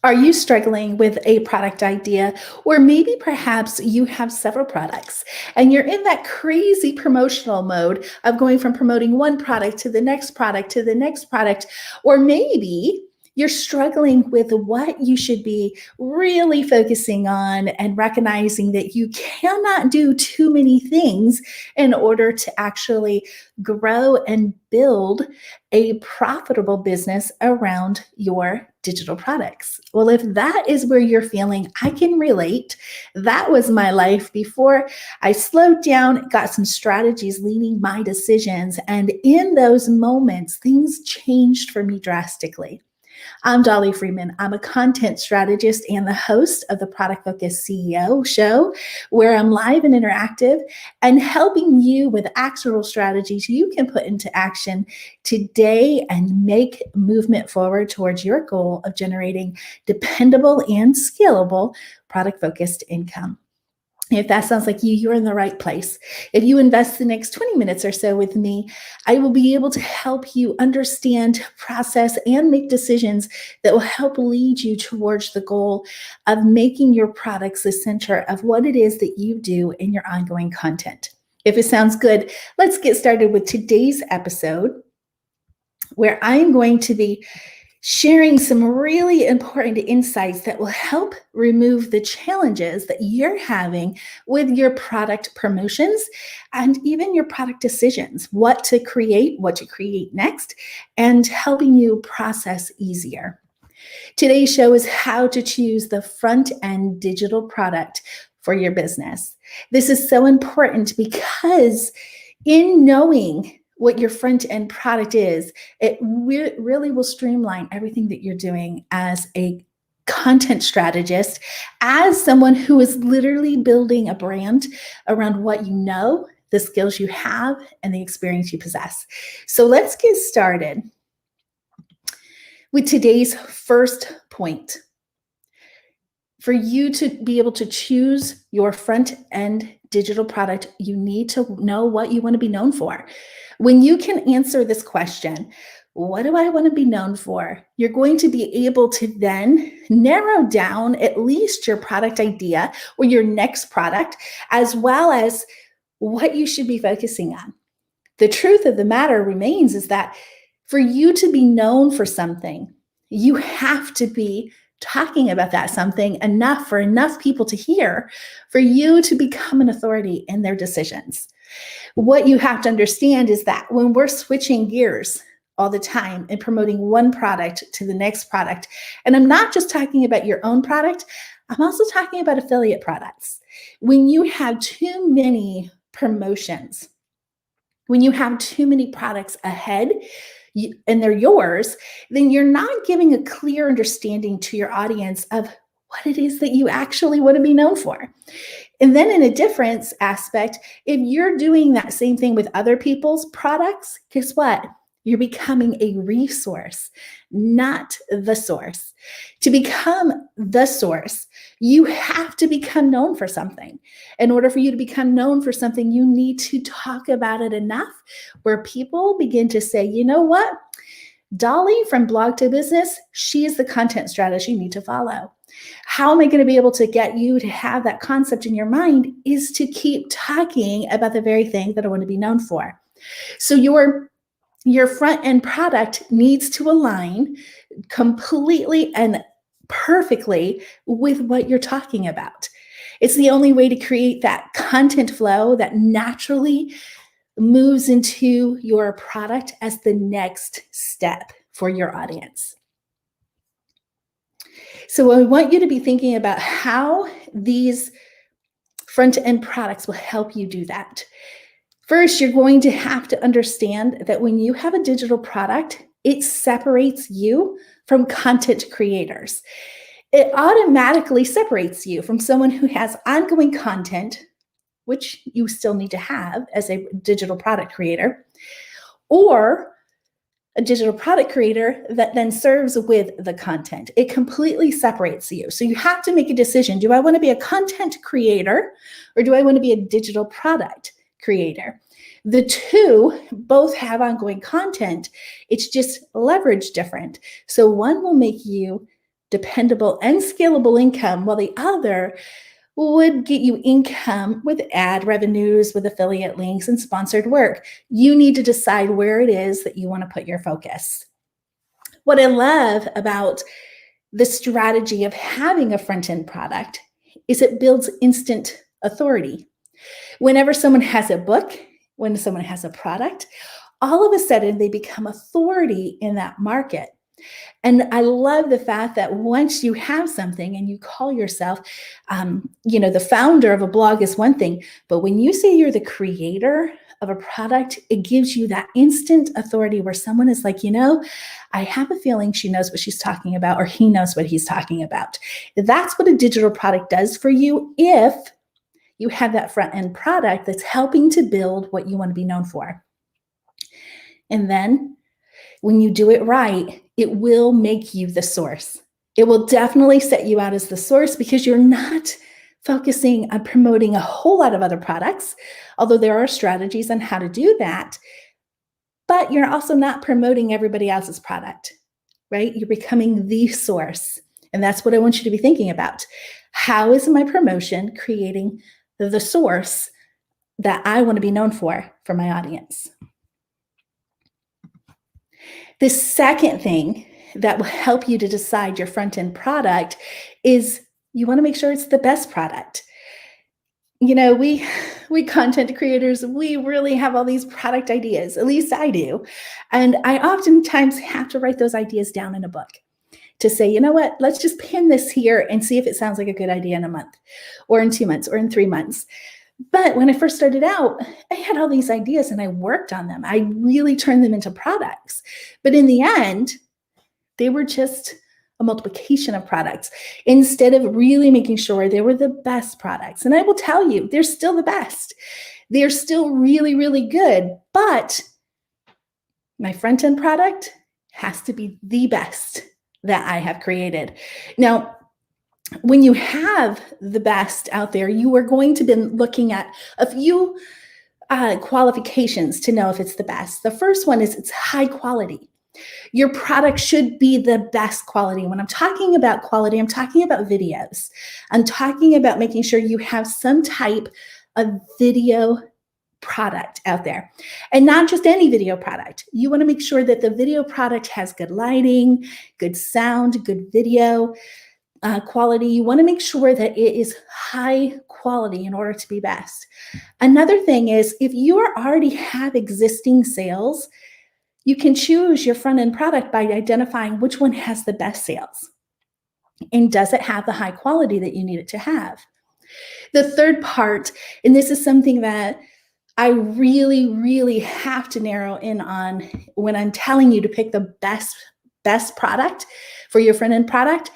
Are you struggling with a product idea? Or maybe perhaps you have several products and you're in that crazy promotional mode of going from promoting one product to the next product to the next product. Or maybe you're struggling with what you should be really focusing on and recognizing that you cannot do too many things in order to actually grow and build a profitable business around your digital products. Well, if that is where you're feeling, I can relate. That was my life before I slowed down, got some strategies leading my decisions. And in those moments, things changed for me drastically. I'm Dollie Freeman. I'm a content strategist and the host of the Product Focus CEO show, where I'm live and interactive and helping you with actionable strategies you can put into action today and make movement forward towards your goal of generating dependable and scalable product-focused income. If that sounds like you, you're in the right place. If you invest the next 20 minutes or so with me, I will be able to help you understand, process, and make decisions that will help lead you towards the goal of making your products the center of what it is that you do in your ongoing content. If it sounds good, let's get started with today's episode, where I'm going to be sharing some really important insights that will help remove the challenges that you're having with your product promotions and even your product decisions, what to create next, and helping you process easier. Today's show is how to choose the front-end digital product for your business. This is so important because in knowing what your front-end product is, it really will streamline everything that you're doing as a content strategist, as someone who is literally building a brand around what you know, the skills you have, and the experience you possess. So let's get started with today's first point. For you to be able to choose your front-end digital product, you need to know what you want to be known for. When you can answer this question, what do I want to be known for? You're going to be able to then narrow down at least your product idea or your next product, as well as what you should be focusing on. The truth of the matter remains is that for you to be known for something, you have to be talking about that something enough for enough people to hear for you to become an authority in their decisions. What you have to understand is that when we're switching gears all the time and promoting one product to the next product, and I'm not just talking about your own product, I'm also talking about affiliate products. When you have too many promotions, when you have too many products ahead, and they're yours, then you're not giving a clear understanding to your audience of what it is that you actually want to be known for. And then in a difference aspect, if you're doing that same thing with other people's products, guess what? You're becoming a resource, not the source. To become the source, you have to become known for something. In order for you to become known for something, you need to talk about it enough where people begin to say, you know what? Dollie from Blog to Business, she is the content strategy you need to follow. How am I going to be able to get you to have that concept in your mind is to keep talking about the very thing that I want to be known for. So your front-end product needs to align completely and perfectly with what you're talking about. It's the only way to create that content flow that naturally moves into your product as the next step for your audience. So I want you to be thinking about how these front-end products will help you do that. First, you're going to have to understand that when you have a digital product, it separates you from content creators. It automatically separates you from someone who has ongoing content, which you still need to have as a digital product creator, or a digital product creator that then serves with the content. It completely separates you. So you have to make a decision. Do I want to be a content creator or do I want to be a digital product creator? The two both have ongoing content. It's just leveraged different. So one will make you dependable and scalable income, while the other would get you income with ad revenues, with affiliate links and sponsored work. You need to decide where it is that you want to put your focus. What I love about the strategy of having a front-end product is it builds instant authority. Whenever someone has a book, when someone has a product, all of a sudden they become authority in that market. And I love the fact that once you have something and you call yourself, the founder of a blog is one thing, but when you say you're the creator of a product, it gives you that instant authority where someone is like, I have a feeling she knows what she's talking about, or he knows what he's talking about. That's what a digital product does for you if you have that front end product that's helping to build what you want to be known for. And then when you do it right, it will make you the source. It will definitely set you out as the source because you're not focusing on promoting a whole lot of other products, although there are strategies on how to do that. But you're also not promoting everybody else's product, right? You're becoming the source. And that's what I want you to be thinking about. How is my promotion creating the source that I want to be known for my audience? The second thing that will help you to decide your front-end product is you want to make sure it's the best product. We content creators, we really have all these product ideas, at least I do. And I oftentimes have to write those ideas down in a book to say, you know what, let's just pin this here and see if it sounds like a good idea in a month or in 2 months or in 3 months. But when I first started out, I had all these ideas and I worked on them. I really turned them into products. But in the end, they were just a multiplication of products instead of really making sure they were the best products. And I will tell you, they're still the best. They're still really, really good. But my front-end product has to be the best that I have created. Now, when you have the best out there, you are going to be looking at a few qualifications to know if it's the best. The first one is it's high quality. Your product should be the best quality. When I'm talking about quality, I'm talking about videos. I'm talking about making sure you have some type of video product out there, and not just any video product. You want to make sure that the video product has good lighting, good sound, good video quality. You want to make sure that it is high quality in order to be best. Another thing is if you already have existing sales, you can choose your front-end product by identifying which one has the best sales and does it have the high quality that you need it to have. The third part, and this is something that I really, really have to narrow in on when I'm telling you to pick the best product for your front-end product,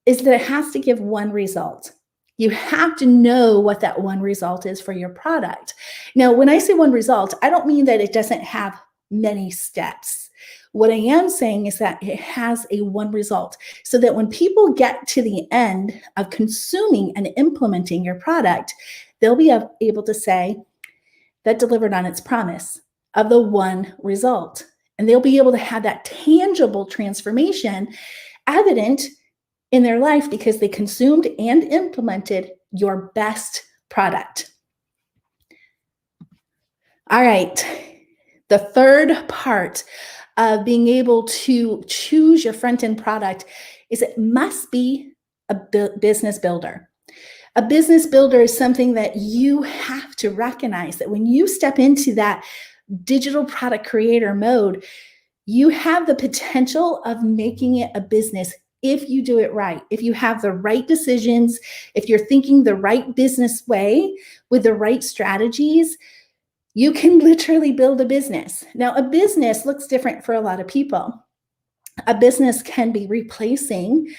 is that it has to give one result. You have to know what that one result is for your product. Now, when I say one result, I don't mean that it doesn't have many steps. What I am saying is that it has a one result so that when people get to the end of consuming and implementing your product, they'll be able to say that delivered on its promise of the one result. And they'll be able to have that tangible transformation evident in their life because they consumed and implemented your best product. All right. The third part of being able to choose your front-end product is it must be a business builder. A business builder is something that you have to recognize that when you step into that digital product creator mode, you have the potential of making it a business if you do it right, if you have the right decisions, if you're thinking the right business way with the right strategies, you can literally build a business. Now, a business looks different for a lot of people. A business can be replacing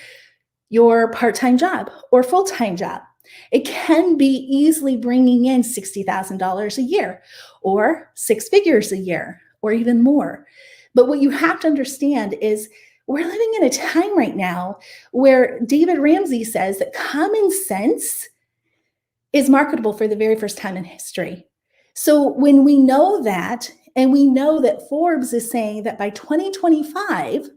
your part-time job or full-time job. It can be easily bringing in $60,000 a year or 6 figures a year or even more. But what you have to understand is we're living in a time right now where David Ramsey says that common sense is marketable for the very first time in history. So when we know that, and we know that Forbes is saying that by 2025,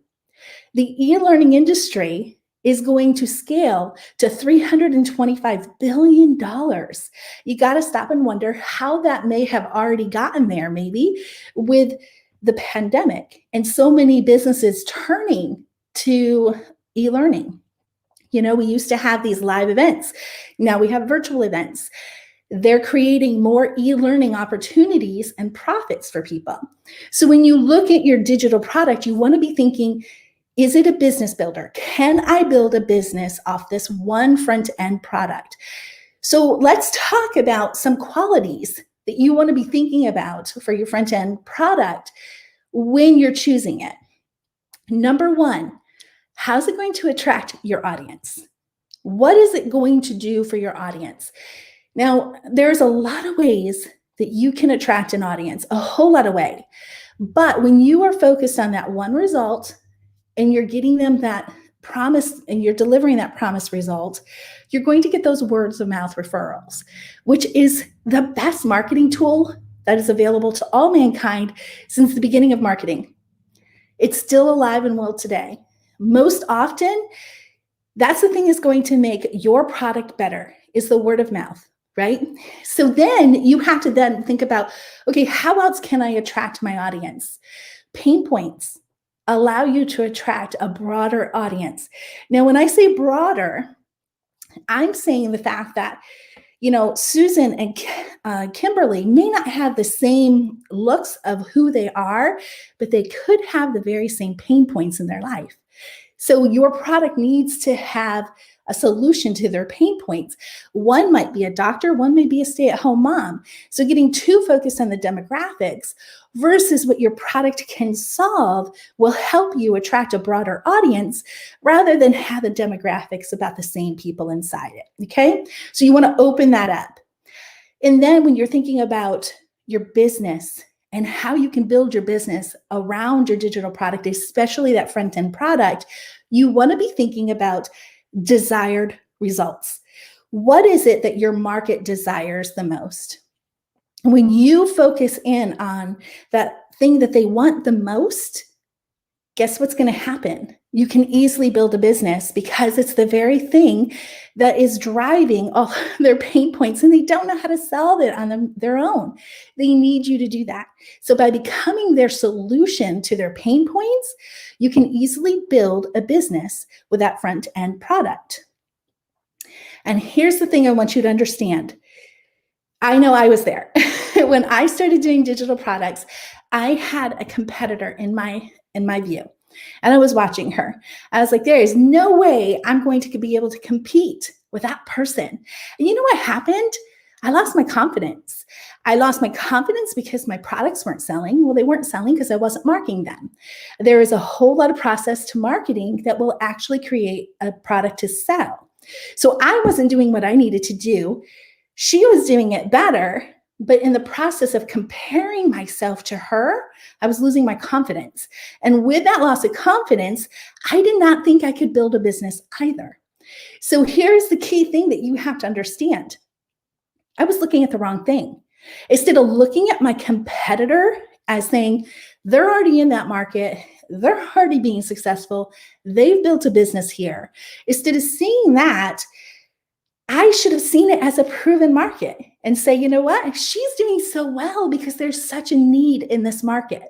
the e-learning industry is going to scale to $325 billion. You got to stop and wonder how that may have already gotten there, maybe with the pandemic and so many businesses turning to e-learning. We used to have these live events. Now we have virtual events. They're creating more e-learning opportunities and profits for people. So when you look at your digital product, you want to be thinking, is it a business builder? Can I build a business off this one front-end product? So let's talk about some qualities that you want to be thinking about for your front-end product when you're choosing it. Number one, how's it going to attract your audience? What is it going to do for your audience? Now, there's a lot of ways that you can attract an audience, a whole lot of ways. But when you are focused on that one result and you're getting them that promise and you're delivering that promised result, you're going to get those words of mouth referrals, which is the best marketing tool that is available to all mankind since the beginning of marketing. It's still alive and well today. Most often, that's the thing that's going to make your product better is the word of mouth, right? So then you have to then think about, okay, how else can I attract my audience? Pain points allow you to attract a broader audience. Now, when I say broader, I'm saying the fact that, Susan and Kimberly may not have the same looks of who they are, but they could have the very same pain points in their life. So your product needs to have a solution to their pain points. One might be a doctor, one may be a stay-at-home mom. So getting too focused on the demographics versus what your product can solve will help you attract a broader audience rather than have the demographics about the same people inside it, okay? So you want to open that up. And then when you're thinking about your business and how you can build your business around your digital product, especially that front-end product, you want to be thinking about desired results. What is it that your market desires the most? When you focus in on that thing that they want the most, guess what's going to happen? You can easily build a business because it's the very thing that is driving all their pain points, and they don't know how to solve it on their own. They need you to do that. So by becoming their solution to their pain points, you can easily build a business with that front-end product. And here's the thing I want you to understand. I know I was there. When I started doing digital products, I had a competitor in my view. And I was watching her. I was like, there is no way I'm going to be able to compete with that person. And you know what happened? I lost my confidence. I lost my confidence because my products weren't selling. Well, they weren't selling because I wasn't marketing them. There is a whole lot of process to marketing that will actually create a product to sell. So I wasn't doing what I needed to do. She was doing it better. But in the process of comparing myself to her, I was losing my confidence. And with that loss of confidence, I did not think I could build a business either. So here's the key thing that you have to understand. I was looking at the wrong thing. Instead of looking at my competitor as saying, they're already in that market, they're already being successful, they've built a business here. Instead of seeing that, I should have seen it as a proven market and say, you know what? She's doing so well because there's such a need in this market.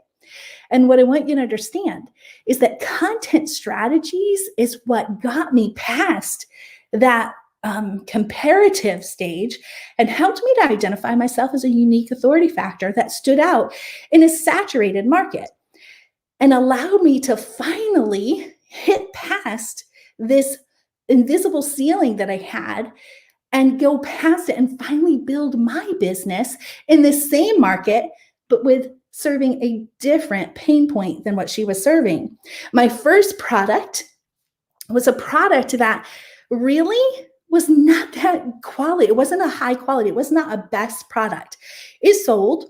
And what I want you to understand is that content strategies is what got me past that comparative stage and helped me to identify myself as a unique authority factor that stood out in a saturated market and allowed me to finally hit past this invisible ceiling that I had and go past it and finally build my business in the same market, but with serving a different pain point than what she was serving. My first product was a product that really was not that quality. It wasn't a high quality. It was not a best product. It sold,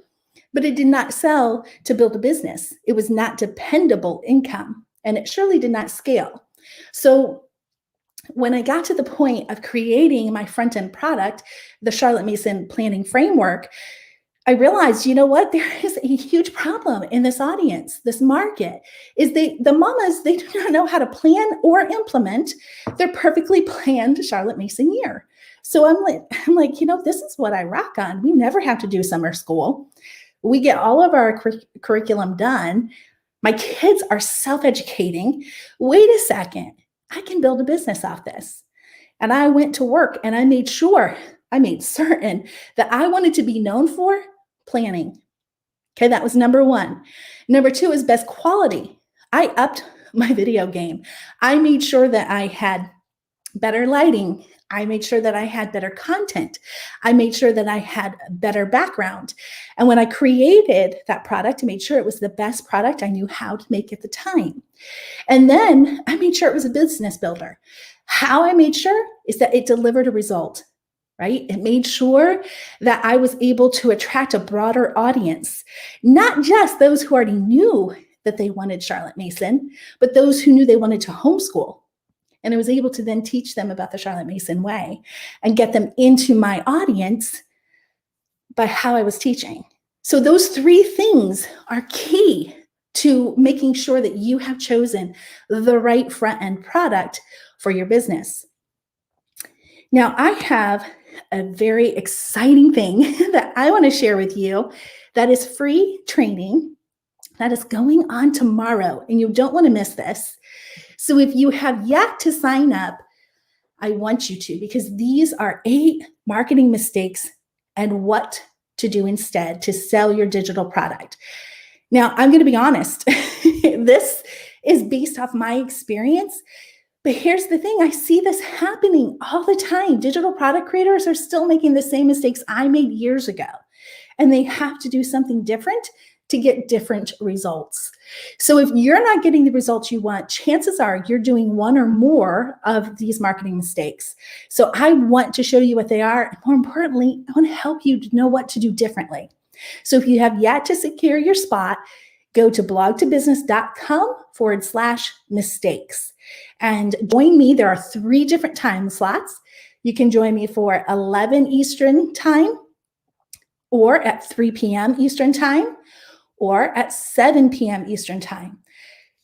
but it did not sell to build a business. It was not dependable income, and it surely did not scale. So when I got to the point of creating my front-end product, the Charlotte Mason planning framework, I realized, you know what? There is a huge problem in this audience, this market, is the mamas, they do not know how to plan or implement their perfectly planned Charlotte Mason year. So I'm like, this is what I rock on. We never have to do summer school. We get all of our curriculum done. My kids are self-educating. Wait a second, I can build a business off this. And I went to work and I made certain that I wanted to be known for planning. Okay, that was number one. Number two is best quality. I upped my video game. I made sure that I had better lighting. I made sure that I had better content. I made sure that I had better background. And when I created that product, I made sure it was the best product I knew how to make at the time. And then I made sure it was a business builder. How I made sure is that it delivered a result, right? It made sure that I was able to attract a broader audience, not just those who already knew that they wanted Charlotte Mason, but those who knew they wanted to homeschool. And I was able to then teach them about the Charlotte Mason way and get them into my audience by how I was teaching. So those three things are key to making sure that you have chosen the right front-end product for your business. Now, I have a very exciting thing that I want to share with you that is free training that is going on tomorrow, and you don't want to miss this. So if you have yet to sign up, I want you to, because these are 8 marketing mistakes and what to do instead to sell your digital product. Now, I'm going to be honest. This is based off my experience. But here's the thing, I see this happening all the time. Digital product creators are still making the same mistakes I made years ago. And they have to do something different to get different results. So if you're not getting the results you want, chances are you're doing one or more of these marketing mistakes. So I want to show you what they are. And more importantly, I want to help you to know what to do differently. So if you have yet to secure your spot, go to blogtobusiness.com/mistakes and join me. There are 3 different time slots. You can join me for 11 Eastern time, or at 3 p.m. Eastern time, or at 7 p.m. Eastern time.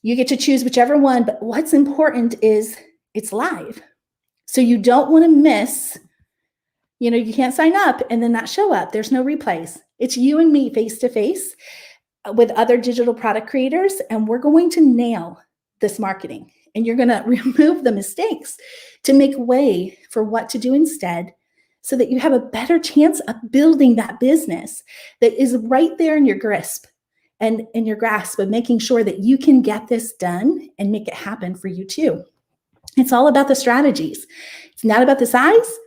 You get to choose whichever one, but what's important is it's live. So you don't want to miss, you can't sign up and then not show up. There's no replays. It's you and me face to face with other digital product creators, and we're going to nail this marketing. And you're going to remove the mistakes to make way for what to do instead, so that you have a better chance of building that business that is right there in your grasp and in your grasp of making sure that you can get this done and make it happen for you too. It's all about the strategies. It's not about the size.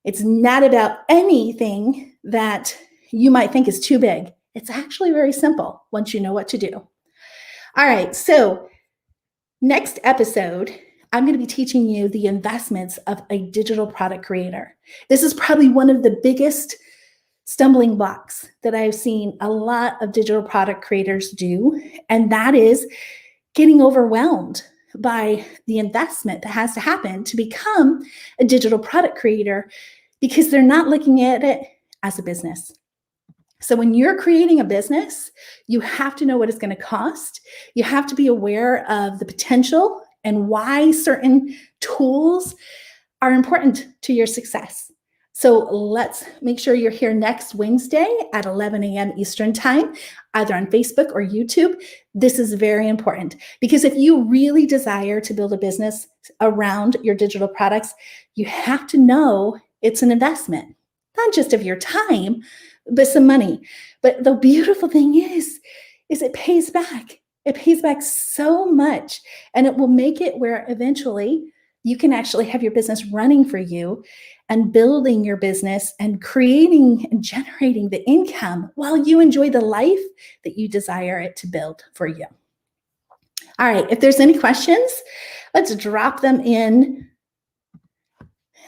It's not about anything that you might think is too big. It's actually very simple once you know what to do. All right, so next episode, I'm going to be teaching you the investments of a digital product creator. This is probably one of the biggest stumbling blocks that I've seen a lot of digital product creators do, and that is getting overwhelmed by the investment that has to happen to become a digital product creator, because they're not looking at it as a business. So when you're creating a business, you have to know what it's going to cost. You have to be aware of the potential and why certain tools are important to your success. So let's make sure you're here next Wednesday at 11 a.m. Eastern time, either on Facebook or YouTube. This is very important, because if you really desire to build a business around your digital products, you have to know it's an investment, not just of your time, but some money. But the beautiful thing is it pays back. It pays back so much, and it will make it where eventually you can actually have your business running for you and building your business and creating and generating the income while you enjoy the life that you desire it to build for you. All right, if there's any questions, let's drop them in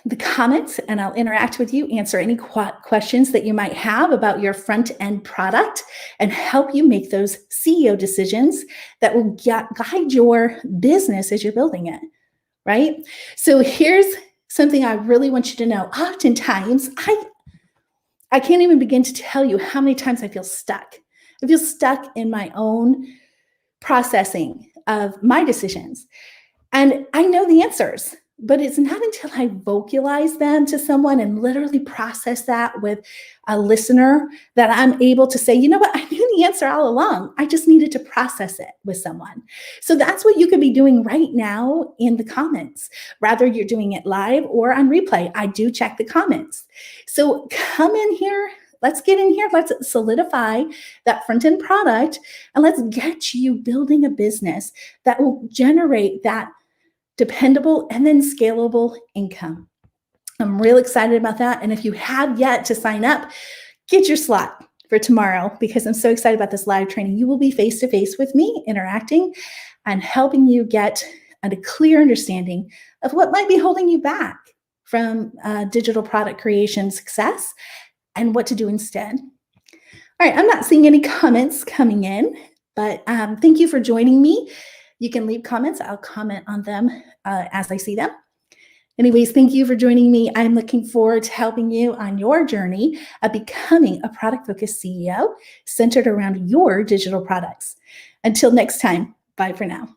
the comments and I'll interact with you, answer any questions that you might have about your front-end product, and help you make those CEO decisions that will guide your business as you're building it, right? So here's something I really want you to know. Oftentimes, I can't even begin to tell you how many times I feel stuck. I feel stuck in my own processing of my decisions. And I know the answers, but it's not until I vocalize them to someone and literally process that with a listener that I'm able to say, you know what, I knew the answer all along. I just needed to process it with someone. So that's what you could be doing right now in the comments, whether you're doing it live or on replay. I do check the comments. So come in here. Let's get in here. Let's solidify that front end product and let's get you building a business that will generate that dependable and then scalable income. I'm real excited about that. And if you have yet to sign up, get your slot for tomorrow because I'm so excited about this live training. You will be face to face with me interacting and helping you get a clear understanding of what might be holding you back from digital product creation success and what to do instead. All right, I'm not seeing any comments coming in, but thank you for joining me. You can leave comments. I'll comment on them as I see them. Anyways, thank you for joining me. I'm looking forward to helping you on your journey of becoming a product-focused CEO centered around your digital products. Until next time, bye for now.